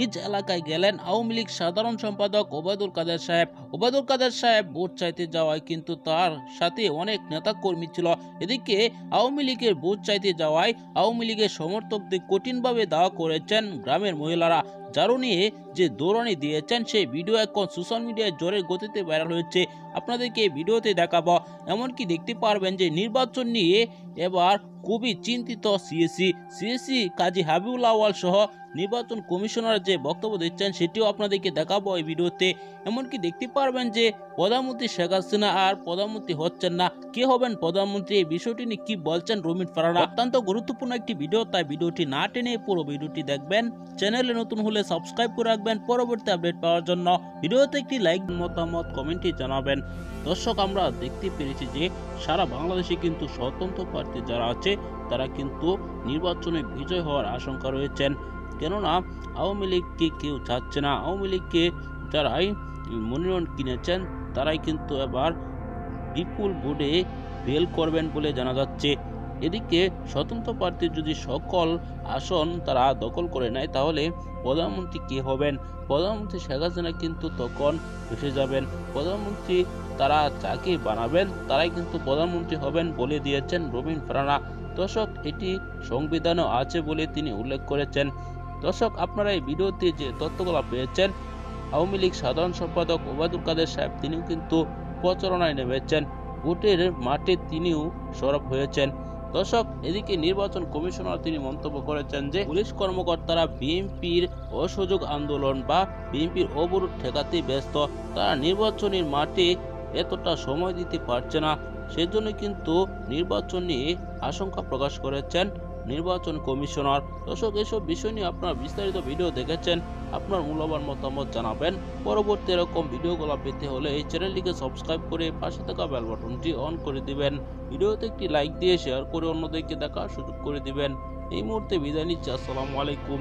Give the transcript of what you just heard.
নিজ এলাকায় গেলেন আওয়ামী লীগ সাধারণ সম্পাদক ওবায়দুল কাদের সাহেব। ওবায়দুল কাদের সাহেব ভোট চাইতে যাওয়ায় কিন্তু তার সাথে অনেক নেতাকর্মী ছিল। এদিকে আওয়ামী লীগের ভোট চাইতে যাওয়ায় আওয়ামী লীগের সমর্থকদের কঠিনভাবে দাওয়া করেছেন গ্রামের মহিলারা। ঝাড়ু নিয়ে যে দৌড়ানি দিয়েছেন সেই ভিডিও এখন সোশ্যাল মিডিয়ায় জোরের গতিতে ভাইরাল হয়েছে। আপনাদেরকে এই ভিডিওতে দেখাবো। এমনকি দেখতে পারবেন যে নির্বাচন নিয়ে এবার খুবই চিন্তিত সিএসি কাজী হাবিবুল আউয়াল সহ নির্বাচন কমিশনার যে বক্তব্য দিচ্ছেন সেটিও আপনাদেরকে দেখাবো এই ভিডিওতে। এমনকি দেখতে পারবেন যে প্রধানমন্ত্রী শেখ হাসিনা আর প্রধানমন্ত্রী হচ্ছেন না, কে হবেন প্রধানমন্ত্রী, এই বিষয়টি নিয়ে কি বলছেন রমিন ফারানা। অত্যন্ত গুরুত্বপূর্ণ একটি ভিডিও, তাই ভিডিওটি না টেনে পুরো ভিডিওটি দেখবেন। চ্যানেলে নতুন হলে সাবস্ক্রাইব করে রাখবেন পরবর্তী আপডেট পাওয়ার জন্য। ভিডিওতে একটি লাইক, মতামত কমেন্টে জানাবেন। দর্শক, আমরা দেখতে পেরেছি যে সারা বাংলাদেশে কিন্তু স্বতন্ত্র প্রার্থী যারা আছে তারা কিন্তু নির্বাচনে বিজয় হওয়ার আশঙ্কা রয়েছেন। কেননা আওয়ামী লীগকে কেউ চাচ্ছে না। আওয়ামী লীগকে যারাই মনোনয়ন কিনেছেন তারাই কিন্তু এবার বিপুল ভোটে ফেল করবেন বলে জানা যাচ্ছে। এদিকে স্বতন্ত্র প্রার্থী যদি সকল আসন তারা দখল করে নেয় তাহলে প্রধানমন্ত্রী কে হবেন? প্রধানমন্ত্রী শেখ হাসিনা কিন্তু তখন ফেসে যাবেন। প্রধানমন্ত্রী তারা যাকে বানাবেন তারাই কিন্তু প্রধানমন্ত্রী হবেন বলে দিয়েছেন রমিন ফারানা। দর্শক, এটি সংবিধানও আছে বলে তিনি উল্লেখ করেছেন। দর্শক, আপনারা এই ভিডিওতে যে তথ্যগুলো পেয়েছেন, আওয়ামী লীগ সাধারণ সম্পাদক ওবায়দুল কাদের সাহেব তিনিও কিন্তু প্রচারণায় নেমেছেন, ভোটের মাঠে তিনিও সরব হয়েছেন। দর্শক, এদিকে নির্বাচন কমিশনার তিনি মন্তব্য করেছেন যে পুলিশ কর্মকর্তারা বিএনপির অসহযোগ আন্দোলন বা বিএনপির অবরোধ ঠেকাতে ব্যস্ত, তারা নির্বাচনের মাঠে এতটা সময় দিতে পারছে না, সেজন্য কিন্তু নির্বাচন নিয়ে আশঙ্কা প্রকাশ করেছেন নির্বাচন কমিশনার। দর্শক, এসব বিষয় নিয়ে আপনারা বিস্তারিত ভিডিও দেখেছেন, আপনার মূল্যবান মতামত জানাবেন। পরবর্তী এরকম ভিডিওগুলো পেতে হলে এই চ্যানেলটিকে সাবস্ক্রাইব করে পাশে থাকা বেল বাটনটি অন করে দিবেন। ভিডিওতে একটি লাইক দিয়ে শেয়ার করে অন্যদেরকে দেখার সুযোগ করে দিবেন। এই মুহূর্তে বিদায় নিচ্ছি। আসসালামু আলাইকুম।